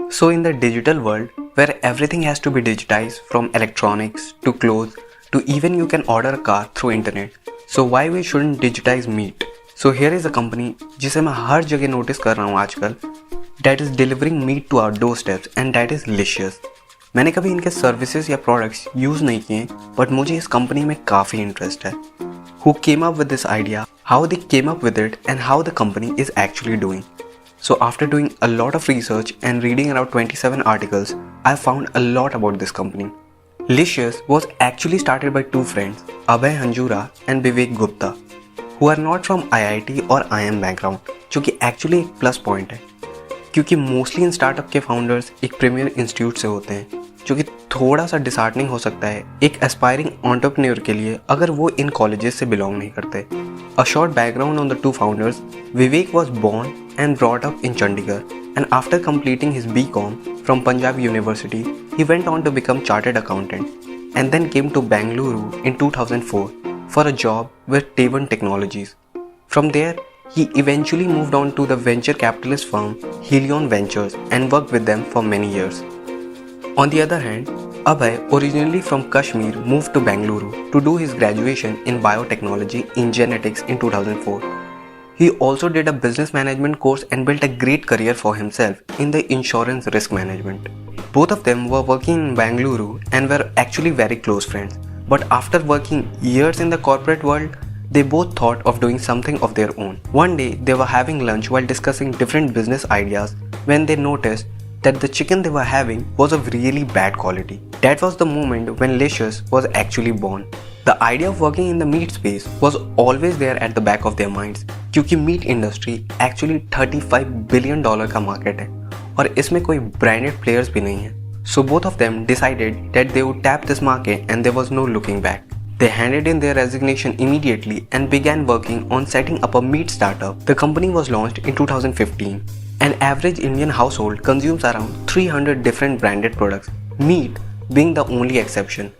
So in the digital world, where everything has to be digitized from electronics to clothes to even you can order a car through internet, so why we shouldn't digitize meat? So here is a company जिसे मैं हर जगह notice कर रहा हूँ आजकल, that is delivering meat to our doorsteps and that is Licious. मैंने कभी इनके सर्विसेज या प्रोडक्ट्स यूज़ नहीं किए, बट मुझे इस कंपनी में काफ़ी इंटरेस्ट है. Who came up with this idea, how they came up with it and how the company is actually doing. So after doing a lot of research and reading around 27 articles, I found a lot about this company. Licious was actually started by two friends, Abhay Hanjura and Vivek Gupta, who are not from IIT or IM background, जो कि actually एक plus point है, क्योंकि mostly in startup के founders एक premier institute से होते हैं, जो कि थोड़ा सा डिसहार्टनिंग हो सकता है एक एस्पायरिंग एंटरप्रेन्योर के लिए अगर वो इन कॉलेजेस से बिलोंग नहीं करते. A short background on the two founders. Vivek was born and brought up in Chandigarh, and after completing his BCom from Punjab University, he went on to become chartered accountant and then came to Bengaluru in 2004 for a job with Tavan Technologies. From there, he eventually moved on to the venture capitalist firm Helion Ventures and worked with them for many years. On the other hand, Abhay, originally from Kashmir, moved to Bengaluru to do his graduation in biotechnology in genetics in 2004. He also did a business management course and built a great career for himself in the insurance risk management. Both of them were working in Bengaluru and were actually very close friends. But after working years in the corporate world, they both thought of doing something of their own. One day, they were having lunch while discussing different business ideas when they noticed that the chicken they were having was of really bad quality. That was the moment when Licious was actually born. The idea of working in the meat space was always there at the back of their minds, क्योंकि meat industry actually $35 billion का market है और इसमें कोई branded players भी नहीं है. So both of them decided that they would tap this market and there was no looking back. They handed in their resignation immediately and began working on setting up a meat startup. The company was launched in 2015. An average Indian household consumes around 300 different branded products, meat being the only exception.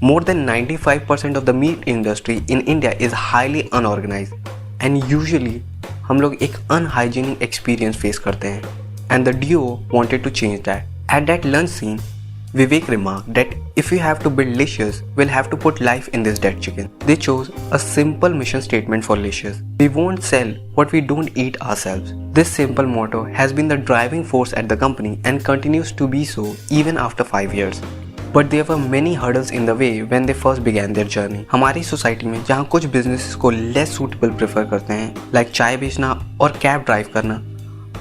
More than 95% of the meat industry in India is highly unorganized and usually हम लोग एक unhygienic experience face करते हैं. And the duo wanted to change that. At that lunch scene, Vivek remarked that if we have to build Licious, we'll have to put life in this dead chicken. They chose a simple mission statement for Licious. We won't sell what we don't eat ourselves. This simple motto has been the driving force at the company and continues to be so even after 5 years. But there were many hurdles in the way when they first began their journey. हमारी society में जहाँ कुछ businesses को less suitable prefer करते हैं, like चाय बेचना और कैब ड्राइव करना,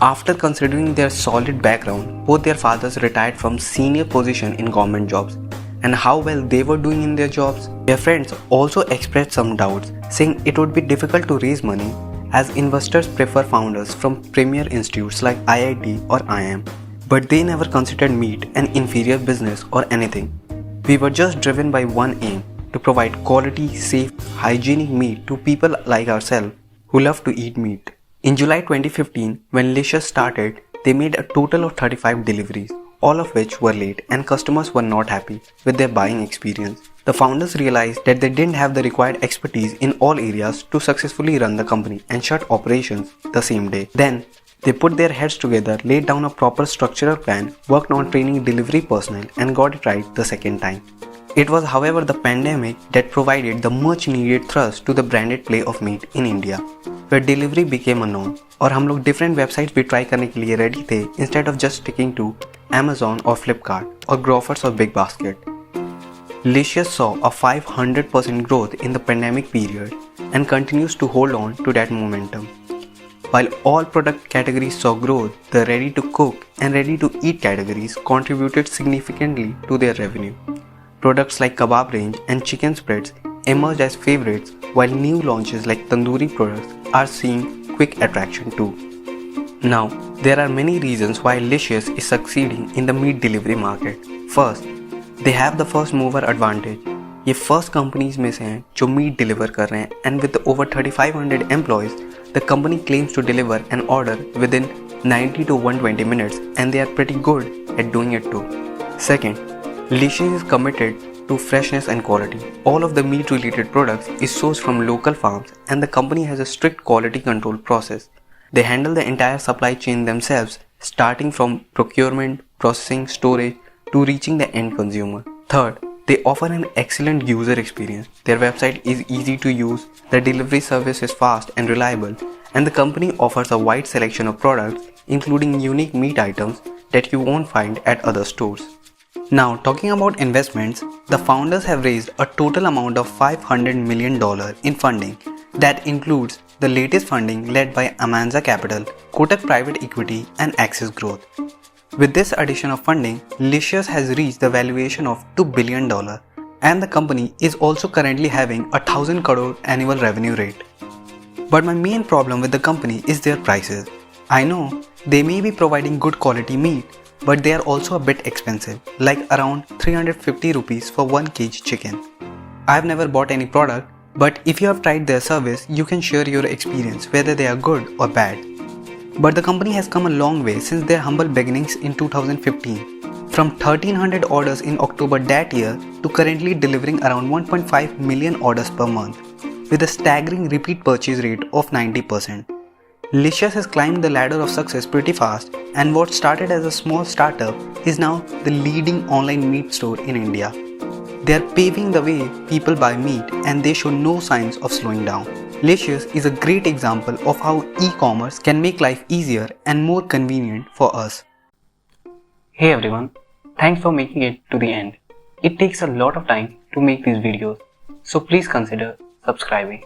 after considering their solid background, both their fathers retired from senior position in government jobs and how well they were doing in their jobs. Their friends also expressed some doubts, saying it would be difficult to raise money as investors prefer founders from premier institutes like IIT or IM. But they never considered meat an inferior business or anything. We were just driven by one aim, to provide quality, safe, hygienic meat to people like ourselves who love to eat meat. In July 2015, when Licious started, they made a total of 35 deliveries, all of which were late and customers were not happy with their buying experience. The founders realized that they didn't have the required expertise in all areas to successfully run the company and shut operations the same day. Then, they put their heads together, laid down a proper structural plan, worked on training delivery personnel and got it right the second time. It was however the pandemic that provided the much needed thrust to the branded play of meat in India, where delivery became a norm. और हम लोग different websites भी try करने के लिए ready थे instead of just sticking to Amazon or Flipkart or Grofers or Big Basket. Licious saw a 500% growth in the pandemic period and continues to hold on to that momentum. While all product categories saw growth, the ready-to-cook and ready-to-eat categories contributed significantly to their revenue. Products like kebab range and chicken spreads emerged as favorites, while new launches like tandoori products are seeing quick attraction too. Now, there are many reasons why Licious is succeeding in the meat delivery market. First, they have the first mover advantage. ये first companies में से हैं जो meat deliver कर रहे हैं, and with over 3,500 employees, the company claims to deliver an order within 90 to 120 minutes and they are pretty good at doing it too. Second, Licious is committed to freshness and quality. All of the meat related products is sourced from local farms and the company has a strict quality control process. They handle the entire supply chain themselves starting from procurement, processing, storage to reaching the end consumer. Third, they offer an excellent user experience. Their website is easy to use, the delivery service is fast and reliable, and the company offers a wide selection of products including unique meat items that you won't find at other stores. Now, talking about investments, the founders have raised a total amount of $500 million in funding. That includes the latest funding led by Amanza Capital, Kotak Private Equity, and Axis Growth. With this addition of funding, Licious has reached the valuation of $2 billion, and the company is also currently having a 1,000 crore annual revenue rate. But my main problem with the company is their prices. I know they may be providing good quality meat, but they are also a bit expensive, like around 350 rupees for 1 kg chicken. I have never bought any product, but if you have tried their service, you can share your experience whether they are good or bad. But the company has come a long way since their humble beginnings in 2015, from 1300 orders in October that year to currently delivering around 1.5 million orders per month, with a staggering repeat purchase rate of 90%. Licious has climbed the ladder of success pretty fast, and what started as a small startup is now the leading online meat store in India. They are paving the way people buy meat, and they show no signs of slowing down. Licious is a great example of how e-commerce can make life easier and more convenient for us. Hey everyone, thanks for making it to the end. It takes a lot of time to make these videos, so please consider subscribing.